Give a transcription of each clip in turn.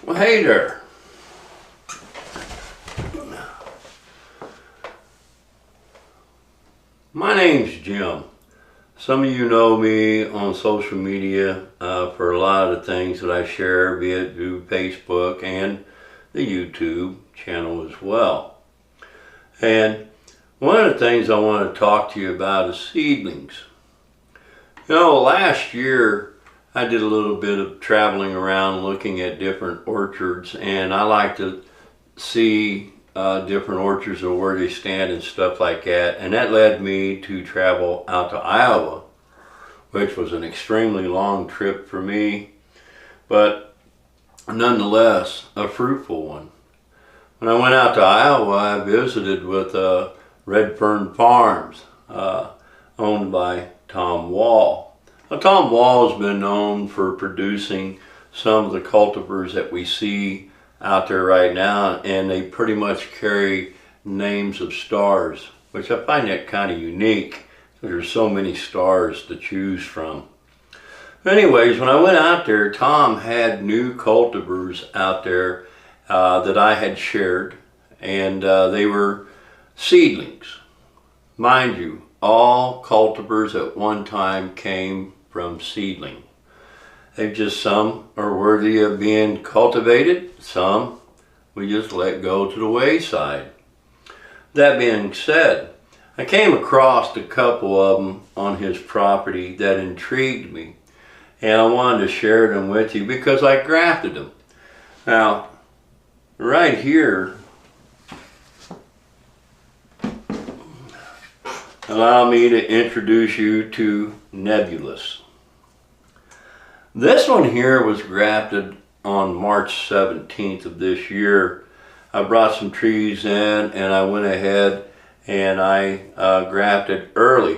Well, hey there. My name's Jim. Some of you know me on social media for a lot of the things that I share, be it through Facebook and the YouTube channel as well. And one of the things I want to talk to you about is seedlings. You know, last year I did a little bit of traveling around looking at different orchards, and I like to see different orchards or where they stand and stuff like that. And that led me to travel out to Iowa, which was an extremely long trip for me, but nonetheless a fruitful one. When I went out to Iowa, I visited with Red Fern Farms, owned by Tom Wall. Now, Tom Wall has been known for producing some of the cultivars that we see out there right now, and they pretty much carry names of stars, which I find that kind of unique because there's so many stars to choose from. Anyways, when I went out there, Tom had new cultivars out there that I had shared, and they were seedlings. Mind you, all cultivars at one time came from seedling. They just, some are worthy of being cultivated, some we just let go to the wayside. That being said, I came across a couple of them on his property that intrigued me, and I wanted to share them with you because I grafted them. Now, right here, allow me to introduce you to Nebulous. This one here was grafted on March 17th of this year. I brought some trees in and I went ahead and I grafted early.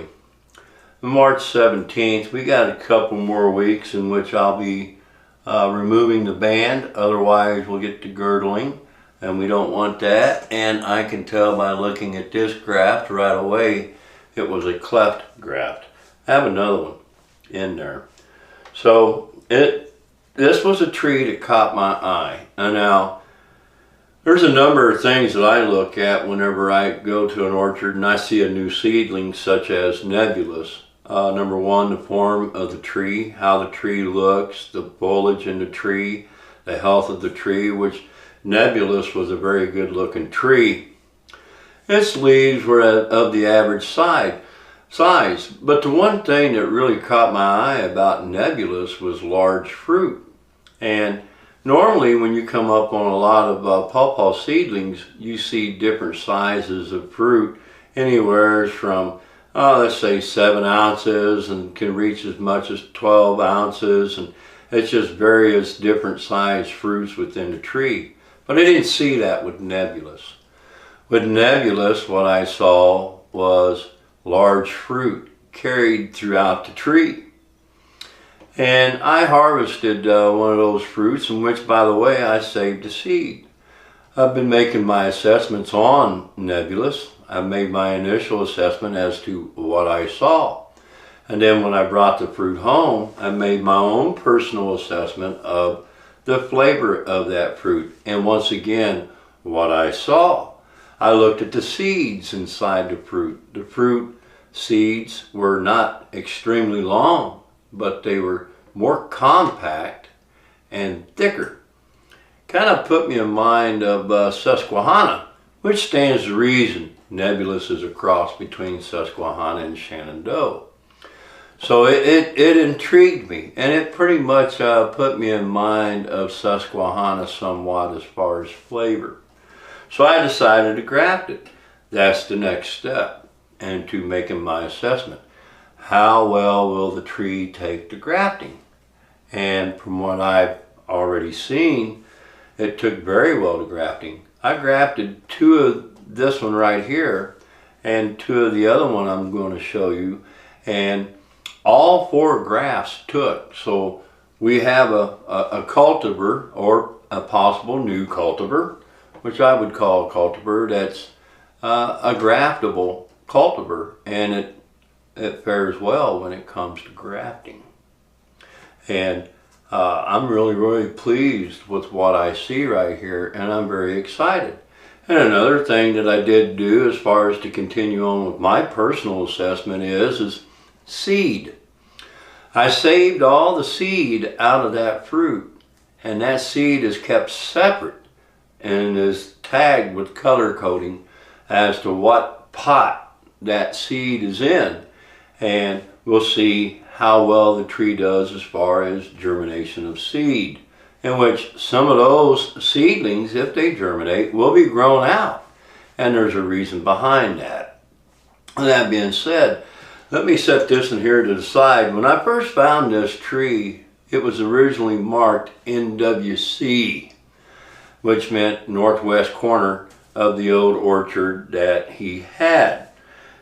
March 17th, we got a couple more weeks in which I'll be removing the band, otherwise we'll get to girdling, and we don't want that. And I can tell by looking at this graft right away, it was a cleft graft. I have another one in there. So this was a tree that caught my eye. And now, there's a number of things that I look at whenever I go to an orchard and I see a new seedling such as Nebulous. Number one, the form of the tree, how the tree looks, the foliage in the tree, the health of the tree, which Nebulous was a very good looking tree. Its leaves were of the average size, but the one thing that really caught my eye about Nebulous was large fruit. And normally when you come up on a lot of pawpaw seedlings, you see different sizes of fruit, anywhere from let's say 7 ounces and can reach as much as 12 ounces, and it's just various different size fruits within the tree. But I didn't see that with Nebulous. With Nebulous, what I saw was large fruit carried throughout the tree. And I harvested one of those fruits, in which, by the way, I saved a seed. I've been making my assessments on Nebulous. I made my initial assessment as to what I saw. And then when I brought the fruit home, I made my own personal assessment of the flavor of that fruit. And once again, what I saw. I looked at the seeds inside the fruit. The fruit seeds were not extremely long, but they were more compact and thicker. Kind of put me in mind of Susquehanna, which stands to reason. Nebulous is a cross between Susquehanna and Shenandoah. So it intrigued me, and it pretty much put me in mind of Susquehanna somewhat as far as flavor. So I decided to graft it. That's the next step into making my assessment. How well will the tree take to grafting? And from what I've already seen, it took very well to grafting. I grafted 2 of this one right here and 2 of the other one I'm going to show you, and all 4 grafts took. So we have a cultivar, or a possible new cultivar, which I would call a cultivar that's a graftable cultivar, and it fares well when it comes to grafting. And I'm really pleased with what I see right here, and I'm very excited. And another thing that I did do as far as to continue on with my personal assessment is seed. I saved all the seed out of that fruit, and that seed is kept separate and is tagged with color coding as to what pot that seed is in, and we'll see how well the tree does as far as germination of seed, in which some of those seedlings, if they germinate, will be grown out, and there's a reason behind that. And that being said, let me set this in here to the side. When I first found this tree, it was originally marked NWC, which meant northwest corner of the old orchard that he had.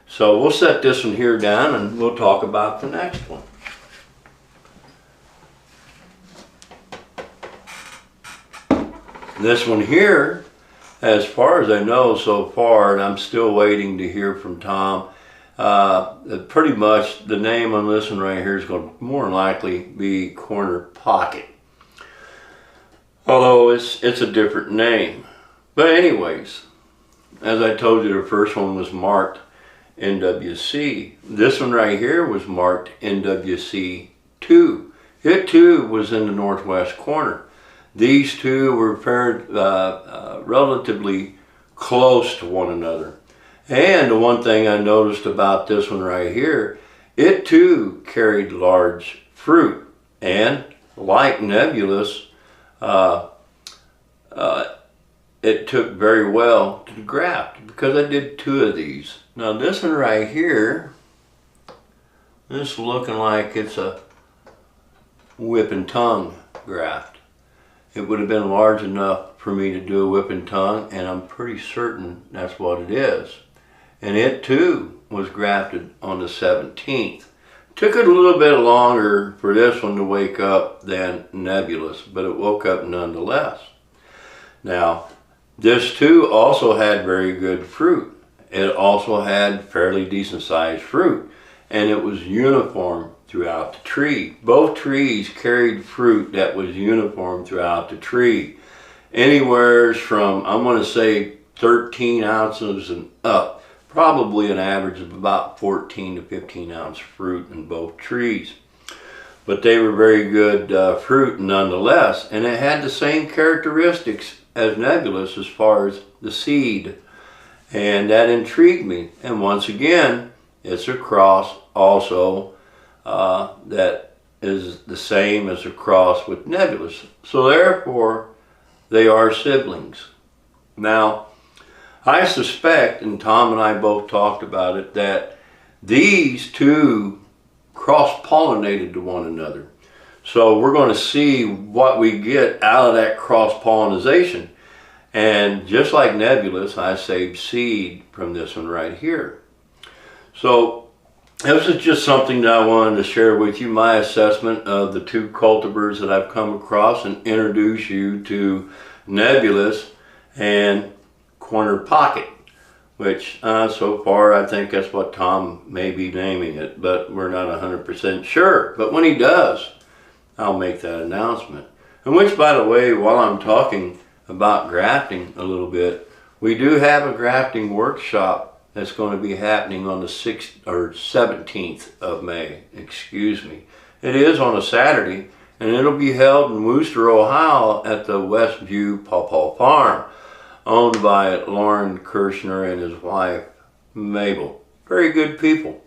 So we'll set this one here down and we'll talk about the next one. This one here, as far as I know so far, and I'm still waiting to hear from Tom, pretty much the name on this one right here is going to more than likely be Corner Pocket. Although it's a different name. But anyways, as I told you, the first one was marked NWC. This one right here was marked NWC2. It too was in the northwest corner. These two were relatively close to one another. And the one thing I noticed about this one right here, it too carried large fruit. And like Nebulous, it took very well to graft because I did two of these. Now this one right here, this looking like it's a whip and tongue graft. It would have been large enough for me to do a whip and tongue, and I'm pretty certain that's what it is. And it too was grafted on the 17th. Took it a little bit longer for this one to wake up than Nebulous, but it woke up nonetheless. Now, this too also had very good fruit. It also had fairly decent sized fruit, and it was uniform throughout the tree. Both trees carried fruit that was uniform throughout the tree. Anywhere from, I'm going to say 13 ounces and up. Probably an average of about 14 to 15 ounce fruit in both trees. But they were very good fruit nonetheless, and it had the same characteristics as Nebulous as far as the seed, and that intrigued me. And once again, it's a cross also that is the same as a cross with Nebulous. So therefore, they are siblings. Now, I suspect, and Tom and I both talked about it, that these two cross-pollinated to one another. So we're going to see what we get out of that cross-pollination. And just like Nebulous, I saved seed from this one right here. So this is just something that I wanted to share with you, my assessment of the two cultivars that I've come across, and introduce you to Nebulous and Corner Pocket, which so far I think that's what Tom may be naming it, but we're not 100% sure. But when he does, I'll make that announcement. And which, by the way, while I'm talking about grafting a little bit, we do have a grafting workshop that's going to be happening on the 6th or 17th of May, excuse me. It is on a Saturday, and it'll be held in Wooster, Ohio at the Westview Pawpaw Farm, owned by Lauren Kirshner and his wife, Mabel. Very good people.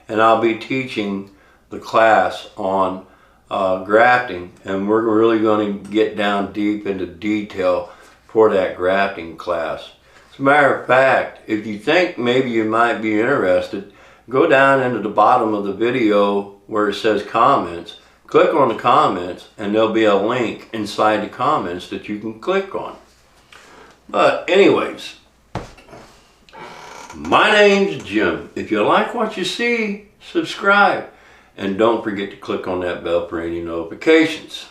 And I'll be teaching the class on grafting, and we're really going to get down deep into detail for that grafting class. As a matter of fact, if you think maybe you might be interested, go down into the bottom of the video where it says comments, click on the comments, and there'll be a link inside the comments that you can click on. But anyways, my name's Jim. If you like what you see, subscribe. And don't forget to click on that bell for any notifications.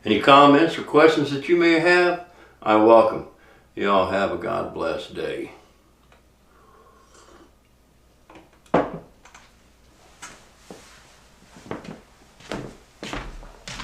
Any comments or questions that you may have, I welcome. You all have a God bless day.